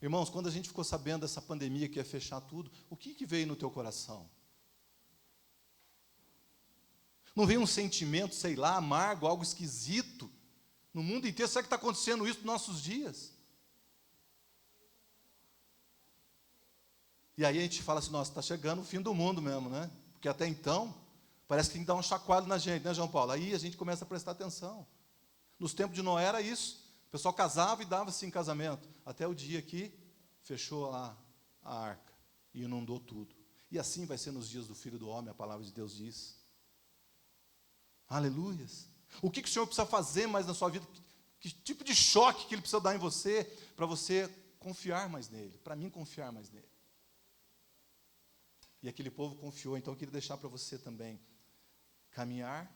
Irmãos, quando a gente ficou sabendo dessa pandemia que ia fechar tudo, o que veio no teu coração? Não vem um sentimento, sei lá, amargo, algo esquisito no mundo inteiro. Será que está acontecendo isso nos nossos dias? E aí a gente fala assim, nossa, está chegando o fim do mundo mesmo, né? Porque até então, parece que tem que dar um chacoalho na gente, né, João Paulo? Aí a gente começa a prestar atenção. Nos tempos de Noé era isso. O pessoal casava e dava-se em casamento. Até o dia que fechou lá a arca e inundou tudo. E assim vai ser nos dias do Filho do Homem, a palavra de Deus diz. Aleluias. O que o Senhor precisa fazer mais na sua vida? Que tipo de choque que Ele precisa dar em você, para você confiar mais nele, para mim confiar mais nele. E aquele povo confiou, então eu queria deixar para você também, caminhar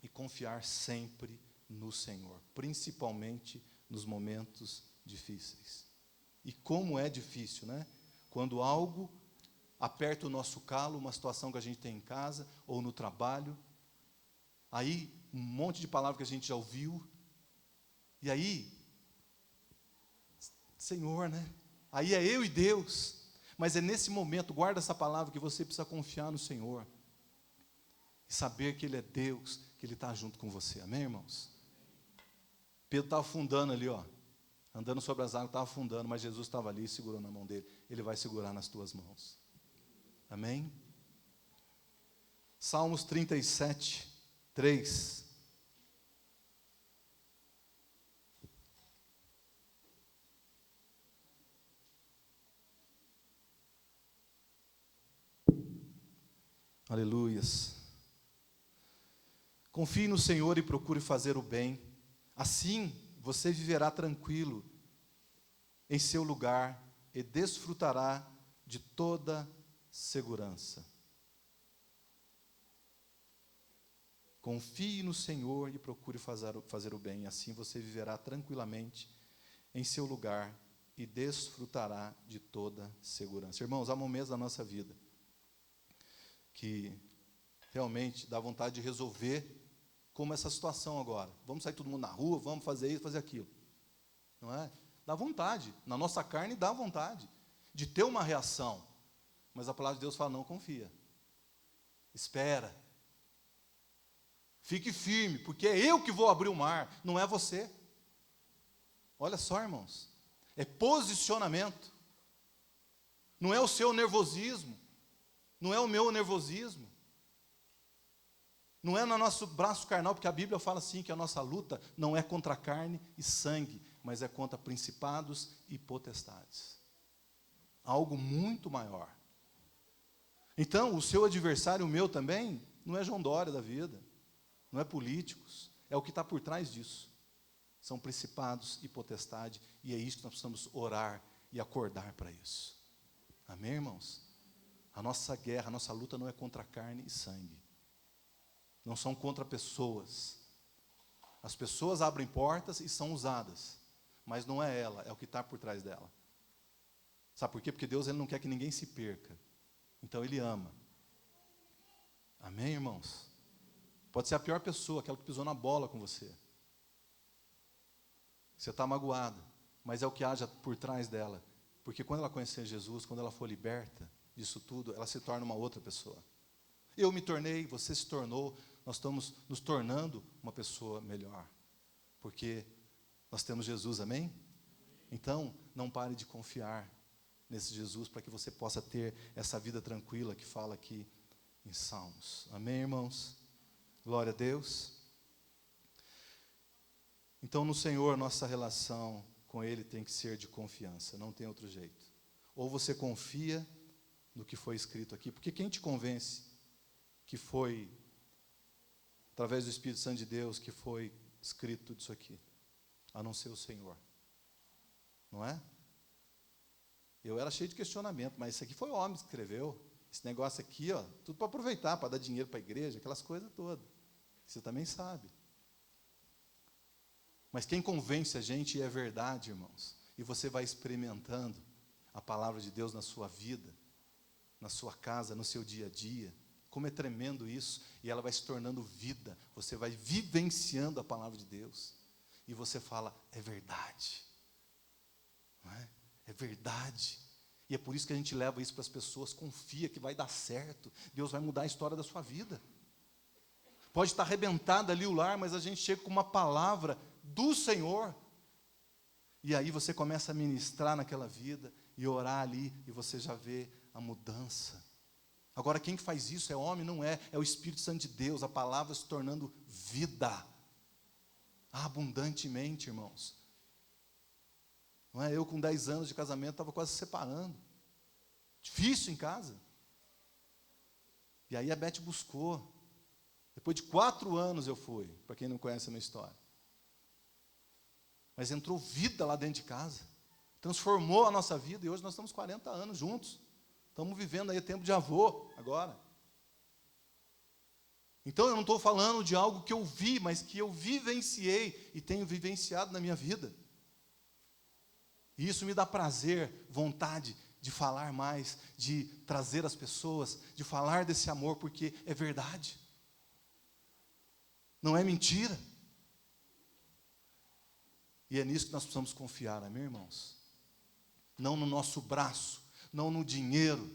e confiar sempre no Senhor, principalmente nos momentos difíceis. E como é difícil, né? Quando algo aperta o nosso calo, uma situação que a gente tem em casa ou no trabalho, aí um monte de palavras que a gente já ouviu, e aí, Senhor, né? Aí é eu e Deus. Mas é nesse momento, guarda essa palavra, que você precisa confiar no Senhor. E saber que Ele é Deus, que Ele está junto com você. Amém, irmãos? Pedro estava afundando ali, ó. Andando sobre as águas, estava afundando, mas Jesus estava ali segurando a mão dele. Ele vai segurar nas tuas mãos. Amém? Salmos 37, 3. Aleluias. Confie no Senhor e procure fazer o bem. Assim, você viverá tranquilo em seu lugar e desfrutará de toda segurança. Confie no Senhor e procure fazer o bem. Assim, você viverá tranquilamente em seu lugar e desfrutará de toda segurança. Irmãos, há momentos da nossa vida que realmente dá vontade de resolver, como essa situação agora. Vamos sair todo mundo na rua, vamos fazer isso, fazer aquilo. Não é? Dá vontade, na nossa carne dá vontade de ter uma reação. Mas a palavra de Deus fala, não confia. Espera. Fique firme, porque é eu que vou abrir o mar, não é você. Olha só, irmãos. É posicionamento. Não é o seu nervosismo. Não é o meu nervosismo. Não é no nosso braço carnal, porque a Bíblia fala assim, que a nossa luta não é contra carne e sangue, mas é contra principados e potestades. Algo muito maior. Então, o seu adversário, o meu também, não é João Dória da vida, não é políticos, é o que está por trás disso. São principados e potestade, e é isso que nós precisamos orar e acordar para isso. Amém, irmãos? A nossa guerra, a nossa luta não é contra carne e sangue. Não são contra pessoas. As pessoas abrem portas e são usadas, mas não é ela, é o que está por trás dela. Sabe por quê? Porque Deus, Ele não quer que ninguém se perca. Então Ele ama. Amém, irmãos? Pode ser a pior pessoa, aquela que pisou na bola com você. Você está magoada, mas é o que haja por trás dela. Porque quando ela conhecer Jesus, quando ela for liberta disso tudo, ela se torna uma outra pessoa. Eu me tornei, você se tornou, nós estamos nos tornando uma pessoa melhor. Porque nós temos Jesus, amém? Então, não pare de confiar nesse Jesus, para que você possa ter essa vida tranquila que fala aqui em Salmos. Amém, irmãos? Glória a Deus. Então, no Senhor, nossa relação com Ele tem que ser de confiança, não tem outro jeito. Ou você confia no que foi escrito aqui, porque quem te convence que foi, através do Espírito Santo de Deus, que foi escrito tudo isso aqui, a não ser o Senhor, não é? Eu era cheio de questionamento, mas isso aqui foi o homem que escreveu, esse negócio aqui, ó, tudo para aproveitar, para dar dinheiro para a igreja, aquelas coisas todas, você também sabe. Mas quem convence a gente é verdade, irmãos, e você vai experimentando a palavra de Deus na sua vida, na sua casa, no seu dia a dia. Como é tremendo isso, e ela vai se tornando vida, você vai vivenciando a palavra de Deus, e você fala, é verdade, não é? É verdade, e é por isso que a gente leva isso para as pessoas, confia que vai dar certo, Deus vai mudar a história da sua vida. Pode estar arrebentado ali o lar, mas a gente chega com uma palavra do Senhor. E aí você começa a ministrar naquela vida e orar ali, e você já vê a mudança. Agora, quem que faz isso? É homem? Não é. É o Espírito Santo de Deus, a palavra se tornando vida. Abundantemente, irmãos. Não é? Eu com 10 anos de casamento estava quase se separando. Difícil em casa. E aí a Beth buscou. Depois de 4 anos eu fui, para quem não conhece a minha história. Mas entrou vida lá dentro de casa. Transformou a nossa vida e hoje nós estamos 40 anos juntos. Estamos vivendo aí tempo de avô agora. Então eu não estou falando de algo que eu vi, mas que eu vivenciei e tenho vivenciado na minha vida. E isso me dá prazer, vontade de falar mais, de trazer as pessoas, de falar desse amor, porque é verdade. Não é mentira. E é nisso que nós precisamos confiar, amém, irmãos? Não no nosso braço, não no dinheiro,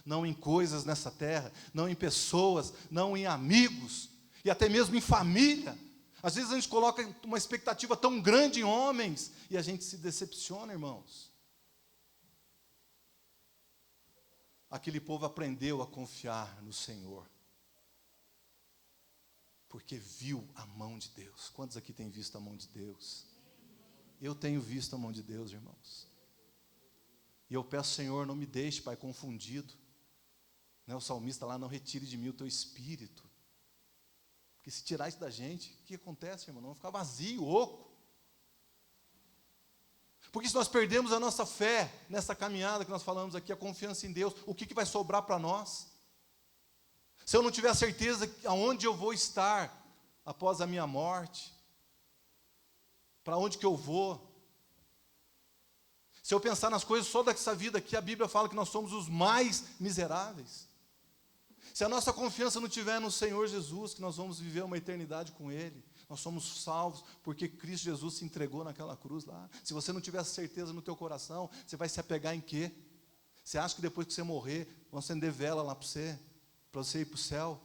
não em coisas nessa terra, não em pessoas, não em amigos, e até mesmo em família. Às vezes a gente coloca uma expectativa tão grande em homens, e a gente se decepciona, irmãos. Aquele povo aprendeu a confiar no Senhor, porque viu a mão de Deus. Quantos aqui têm visto a mão de Deus? Eu tenho visto a mão de Deus, irmãos. E eu peço, Senhor, não me deixe, Pai, confundido. Né, o salmista lá, não retire de mim o teu espírito. Porque se tirar isso da gente, o que acontece, irmão? Não vai ficar vazio, oco. Porque se nós perdemos a nossa fé nessa caminhada que nós falamos aqui, a confiança em Deus, o que vai sobrar para nós? Se eu não tiver a certeza aonde eu vou estar após a minha morte, para onde que eu vou? Se eu pensar nas coisas só dessa vida aqui, a Bíblia fala que nós somos os mais miseráveis. Se a nossa confiança não estiver no Senhor Jesus, que nós vamos viver uma eternidade com Ele, nós somos salvos porque Cristo Jesus se entregou naquela cruz lá. Se você não tiver essa certeza no teu coração, você vai se apegar em quê? Você acha que depois que você morrer, vão acender vela lá para você ir para o céu?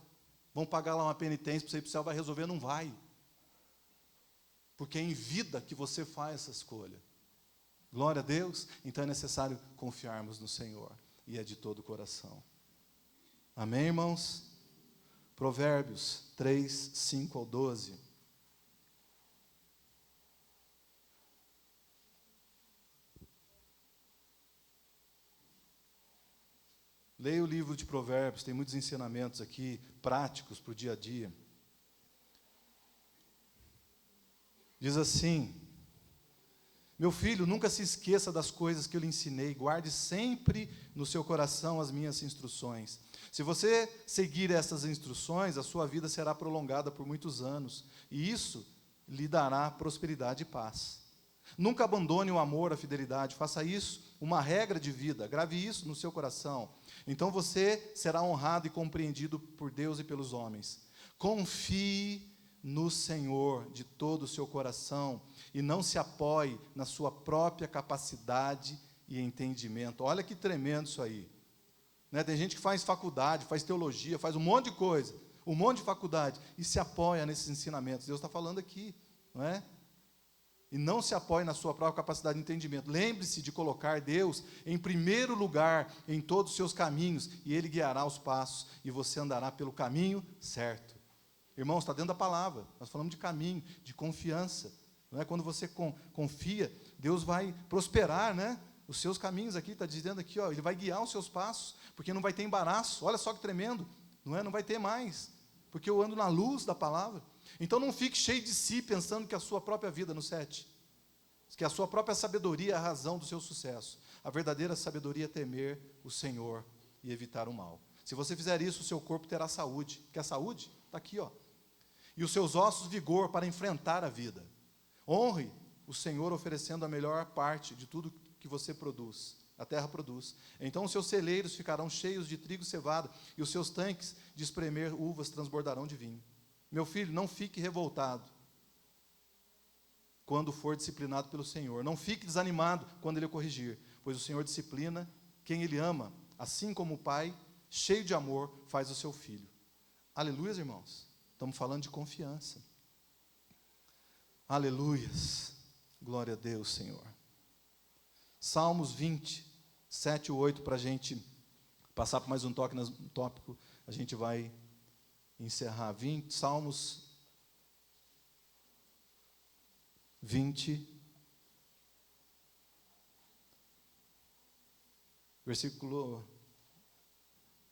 Vão pagar lá uma penitência para você ir para o céu? Vai resolver? Não vai. Porque é em vida que você faz essa escolha. Glória a Deus. Então é necessário confiarmos no Senhor. E é de todo o coração. Amém, irmãos? Provérbios 3, 5 ao 12. Leia o livro de Provérbios, tem muitos ensinamentos aqui, práticos para o dia a dia. Diz assim: meu filho, nunca se esqueça das coisas que eu lhe ensinei, guarde sempre no seu coração as minhas instruções. Se você seguir essas instruções, a sua vida será prolongada por muitos anos, e isso lhe dará prosperidade e paz. Nunca abandone o amor, a fidelidade, faça isso uma regra de vida, grave isso no seu coração. Então você será honrado e compreendido por Deus e pelos homens. Confie no Senhor de todo o seu coração e não se apoie na sua própria capacidade e entendimento. Olha que tremendo isso aí. Né? Tem gente que faz faculdade, faz teologia, faz um monte de coisa, um monte de faculdade, e se apoia nesses ensinamentos. Deus está falando aqui, não é? E não se apoie na sua própria capacidade de entendimento. Lembre-se de colocar Deus em primeiro lugar em todos os seus caminhos, e Ele guiará os passos, e você andará pelo caminho certo. Irmãos, está dentro da palavra. Nós falamos de caminho, de confiança. Não é? Quando você confia, Deus vai prosperar, né? Os seus caminhos aqui, está dizendo aqui, ó, Ele vai guiar os seus passos, porque não vai ter embaraço. Olha só que tremendo, não é? Não vai ter mais, porque eu ando na luz da palavra. Então não fique cheio de si, pensando que a sua própria vida, no 7, que a sua própria sabedoria é a razão do seu sucesso. A verdadeira sabedoria é temer o Senhor e evitar o mal. Se você fizer isso, o seu corpo terá saúde. Quer saúde? Está aqui, ó. E os seus ossos vigor para enfrentar a vida. Honre o Senhor oferecendo a melhor parte de tudo que você produz, a terra produz. Então os seus celeiros ficarão cheios de trigo e cevada, e os seus tanques de espremer uvas transbordarão de vinho. Meu filho, não fique revoltado quando for disciplinado pelo Senhor. Não fique desanimado quando Ele o corrigir, pois o Senhor disciplina quem Ele ama, assim como o Pai, cheio de amor, faz o seu filho. Aleluia, irmãos. Estamos falando de confiança. Aleluias. Glória a Deus, Senhor. Salmos 20, 7 e 8, para a gente passar por mais um tópico, a gente vai encerrar. Salmos 20, versículo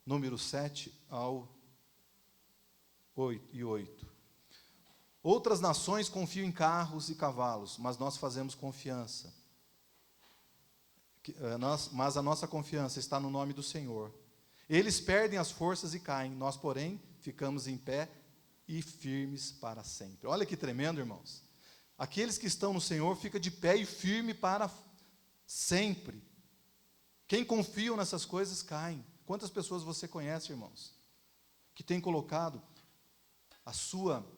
número 7 ao 8. Outras nações confiam em carros e cavalos, mas nós fazemos confiança. Mas a nossa confiança está no nome do Senhor. Eles perdem as forças e caem, nós, porém, ficamos em pé e firmes para sempre. Olha que tremendo, irmãos. Aqueles que estão no Senhor ficam de pé e firme para sempre. Quem confia nessas coisas caem. Quantas pessoas você conhece, irmãos, que tem colocado a sua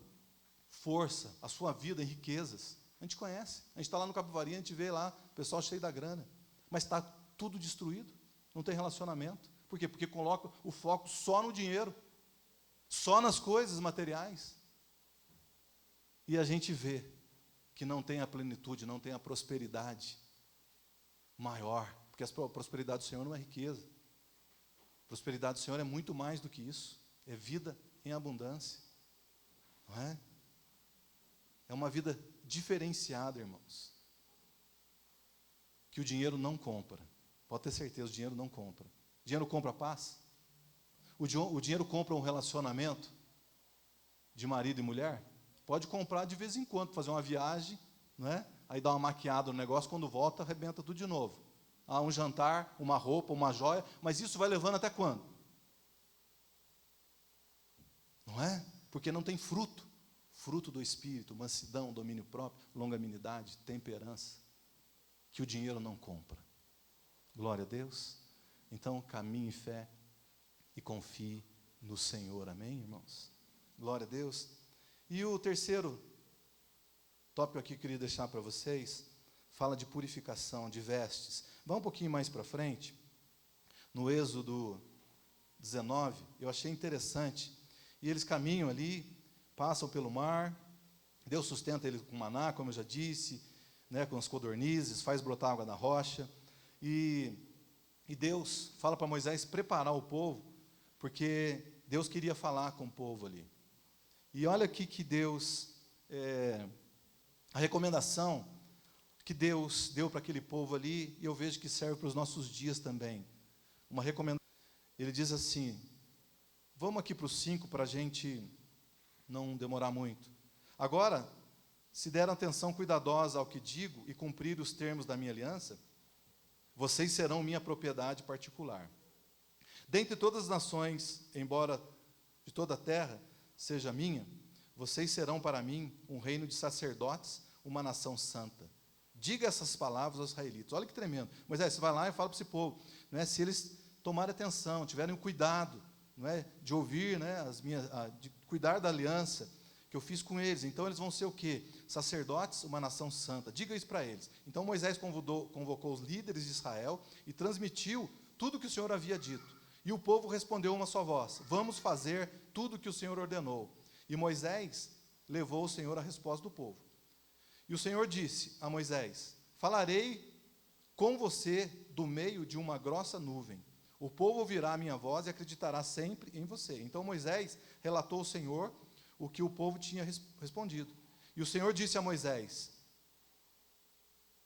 força, a sua vida em riquezas? A gente conhece. A gente está lá no Capivari, a gente vê lá o pessoal cheio da grana. Mas está tudo destruído. Não tem relacionamento. Por quê? Porque coloca o foco só no dinheiro. Só nas coisas materiais. E a gente vê que não tem a plenitude, não tem a prosperidade maior. Porque a prosperidade do Senhor não é riqueza. A prosperidade do Senhor é muito mais do que isso. É vida em abundância. Não é? É uma vida diferenciada, irmãos. Que o dinheiro não compra. Pode ter certeza, o dinheiro não compra. O dinheiro compra paz? O dinheiro compra um relacionamento de marido e mulher? Pode comprar de vez em quando, fazer uma viagem, não é? Aí dá uma maquiada no negócio, quando volta, arrebenta tudo de novo. Um jantar, uma roupa, uma joia, mas isso vai levando até quando? Não é? Porque não tem fruto. Fruto do Espírito, mansidão, domínio próprio, longanimidade, temperança, que o dinheiro não compra. Glória a Deus. Então, caminhe em fé e confie no Senhor. Amém, irmãos? Glória a Deus. E o terceiro tópico aqui que eu queria deixar para vocês, fala de purificação, de vestes. Vamos um pouquinho mais para frente, no Êxodo 19, eu achei interessante. E eles caminham ali, passam pelo mar, Deus sustenta eles com maná, como eu já disse, né, com as codornizes, faz brotar água da rocha, e Deus fala para Moisés preparar o povo, porque Deus queria falar com o povo ali. E olha aqui que Deus, a recomendação que Deus deu para aquele povo ali, e eu vejo que serve para os nossos dias também. Uma recomendação, ele diz assim, vamos aqui para o 5, para a gente não demorar muito. Agora, se deram atenção cuidadosa ao que digo e cumprir os termos da minha aliança, vocês serão minha propriedade particular. Dentre todas as nações, embora de toda a terra seja minha, vocês serão para mim um reino de sacerdotes, uma nação santa. Diga essas palavras aos israelitas. Olha que tremendo. Moisés, você vai lá e fala para esse povo, não é? Se eles tomarem atenção, tiverem cuidado, não é? De ouvir, né, de cuidar da aliança que eu fiz com eles. Então eles vão ser o quê? Sacerdotes, uma nação santa. Diga isso para eles. Então Moisés convocou os líderes de Israel e transmitiu tudo o que o Senhor havia dito. E o povo respondeu uma só voz: vamos fazer tudo o que o Senhor ordenou. E Moisés levou ao Senhor a resposta do povo. E o Senhor disse a Moisés: falarei com você do meio de uma grossa nuvem. O povo ouvirá a minha voz e acreditará sempre em você. Então Moisés relatou ao Senhor o que o povo tinha respondido. E o Senhor disse a Moisés: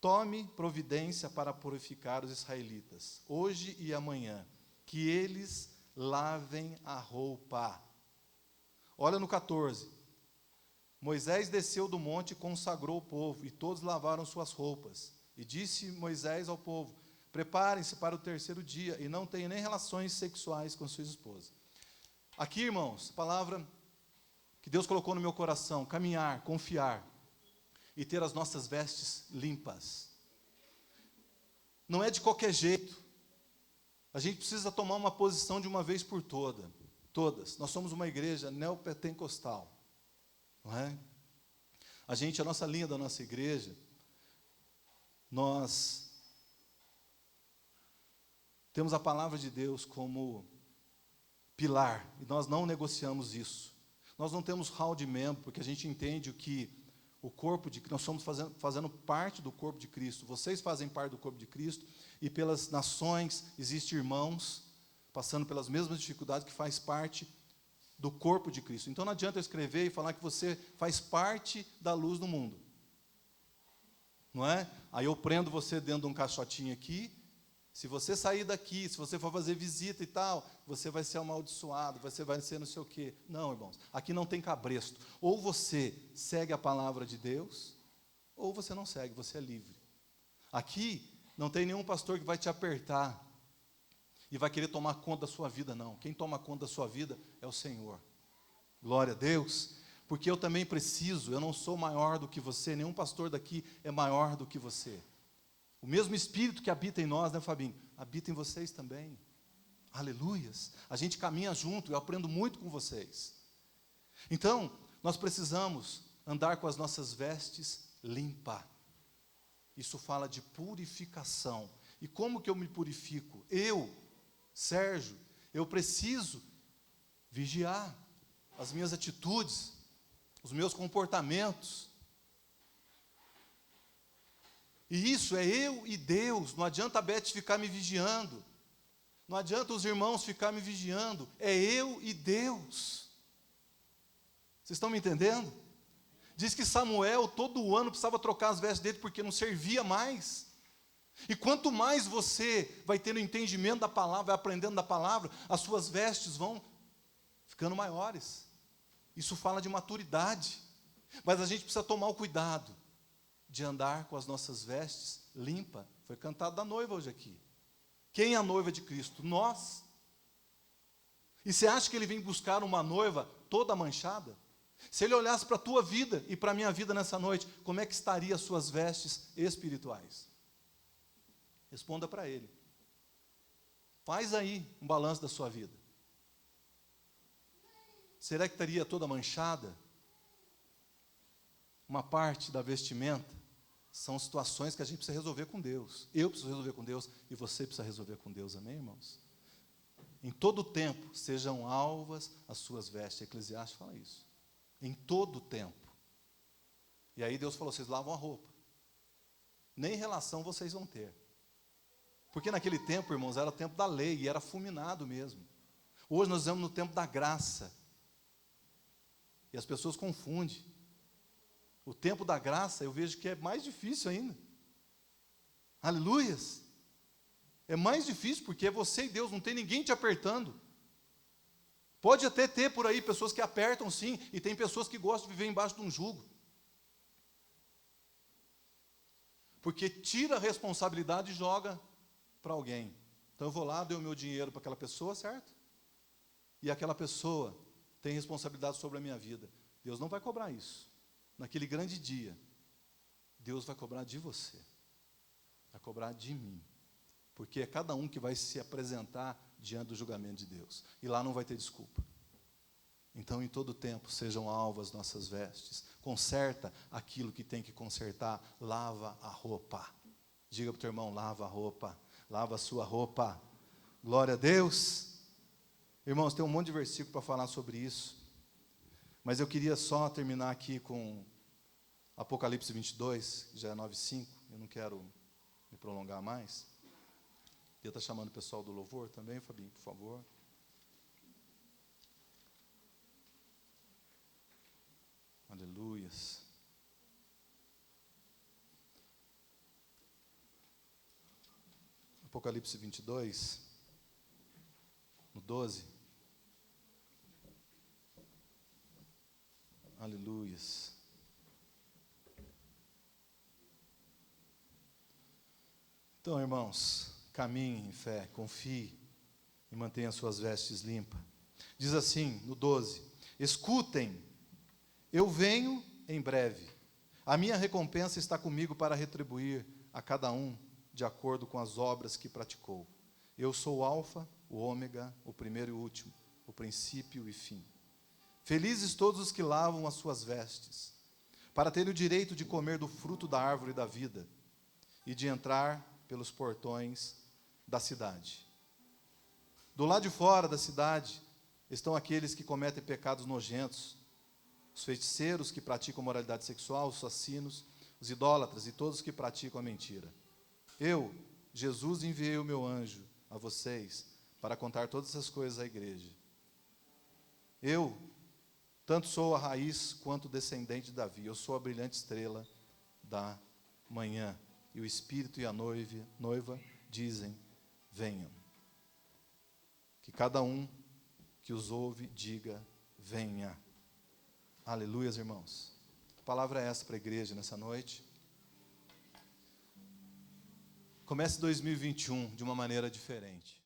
tome providência para purificar os israelitas, hoje e amanhã, que eles lavem a roupa. Olha no 14. Moisés desceu do monte e consagrou o povo, e todos lavaram suas roupas. E disse Moisés ao povo: preparem-se para o terceiro dia, e não tenham nem relações sexuais com sua esposa. Aqui, irmãos, a palavra que Deus colocou no meu coração: caminhar, confiar, e ter as nossas vestes limpas. Não é de qualquer jeito. A gente precisa tomar uma posição de uma vez por todas. Nós somos uma igreja neopentecostal, não é? A nossa linha da nossa igreja, nós temos a palavra de Deus como pilar, e nós não negociamos isso. Nós não temos hall de membro, porque a gente entende que o corpo de nós somos fazendo parte do corpo de Cristo. Vocês fazem parte do corpo de Cristo, e pelas nações existem irmãos passando pelas mesmas dificuldades que faz parte do corpo de Cristo. Então não adianta eu escrever e falar que você faz parte da luz do mundo. Não é? Aí eu prendo você dentro de um caixotinho aqui. Se você sair daqui, se você for fazer visita e tal, você vai ser amaldiçoado, você vai ser não sei o quê. Não, irmãos, aqui não tem cabresto. Ou você segue a palavra de Deus, ou você não segue, você é livre. Aqui não tem nenhum pastor que vai te apertar e vai querer tomar conta da sua vida, não. Quem toma conta da sua vida é o Senhor. Glória a Deus. Porque eu também preciso, eu não sou maior do que você, nenhum pastor daqui é maior do que você. O mesmo Espírito que habita em nós, né, Fabinho? Habita em vocês também. Aleluias. A gente caminha junto, eu aprendo muito com vocês. Então, nós precisamos andar com as nossas vestes limpas. Isso fala de purificação. E como que eu me purifico? Eu, Sérgio, eu preciso vigiar as minhas atitudes, os meus comportamentos. E isso é eu e Deus. Não adianta a Beth ficar me vigiando. Não adianta os irmãos ficar me vigiando. É eu e Deus. Vocês estão me entendendo? Diz que Samuel, todo ano, precisava trocar as vestes dele porque não servia mais. E quanto mais você vai tendo entendimento da palavra, vai aprendendo da palavra, as suas vestes vão ficando maiores. Isso fala de maturidade. Mas a gente precisa tomar o cuidado de andar com as nossas vestes limpas. Foi cantado da noiva hoje aqui. Quem é a noiva de Cristo? Nós. E você acha que ele vem buscar uma noiva toda manchada? Se ele olhasse para a tua vida e para a minha vida nessa noite, como é que estariam as suas vestes espirituais? Responda para ele. Faz aí um balanço da sua vida. Será que estaria toda manchada? Uma parte da vestimenta são situações que a gente precisa resolver com Deus. Eu preciso resolver com Deus e você precisa resolver com Deus, amém, irmãos? Em todo tempo sejam alvas as suas vestes. Eclesiastes fala isso. Em todo tempo. E aí Deus falou, vocês lavam a roupa. Nem relação vocês vão ter. Porque naquele tempo, irmãos, era o tempo da lei e era fulminado mesmo. Hoje nós estamos no tempo da graça. E as pessoas confundem. O tempo da graça, eu vejo que é mais difícil ainda. Aleluias. É mais difícil porque é você e Deus, não tem ninguém te apertando. Pode até ter por aí pessoas que apertam sim, e tem pessoas que gostam de viver embaixo de um jugo. Porque tira a responsabilidade e joga para alguém. Então eu vou lá, dou o meu dinheiro para aquela pessoa, certo? E aquela pessoa tem responsabilidade sobre a minha vida. Deus não vai cobrar isso. Naquele grande dia, Deus vai cobrar de você. Vai cobrar de mim. Porque é cada um que vai se apresentar diante do julgamento de Deus. E lá não vai ter desculpa. Então, em todo tempo, sejam alvas nossas vestes. Conserta aquilo que tem que consertar. Lava a roupa. Diga para o teu irmão, lava a roupa. Lava a sua roupa. Glória a Deus. Irmãos, tem um monte de versículo para falar sobre isso. Mas eu queria só terminar aqui com Apocalipse 22, que já é 9:5. Eu não quero me prolongar mais. Eu estou chamando o pessoal do louvor também, Fabinho, por favor. Aleluias. Apocalipse 22, no 12. Aleluias. Então, irmãos, caminhe em fé, confie e mantenha suas vestes limpas. Diz assim, no 12: escutem, eu venho em breve. A minha recompensa está comigo para retribuir a cada um de acordo com as obras que praticou. Eu sou o Alfa, o Ômega, o primeiro e o último, o princípio e fim. Felizes todos os que lavam as suas vestes, para terem o direito de comer do fruto da árvore da vida e de entrar pelos portões da cidade. Do lado de fora da cidade estão aqueles que cometem pecados nojentos, os feiticeiros que praticam moralidade sexual, os assassinos, os idólatras e todos que praticam a mentira. Eu, Jesus, enviei o meu anjo a vocês para contar todas essas coisas à igreja. Eu, tanto sou a raiz quanto o descendente de Davi. Eu sou a brilhante estrela da manhã. E o Espírito e a noiva dizem, venham. Que cada um que os ouve diga, venha. Aleluia, irmãos. A palavra é essa para a igreja nessa noite. Comece 2021 de uma maneira diferente.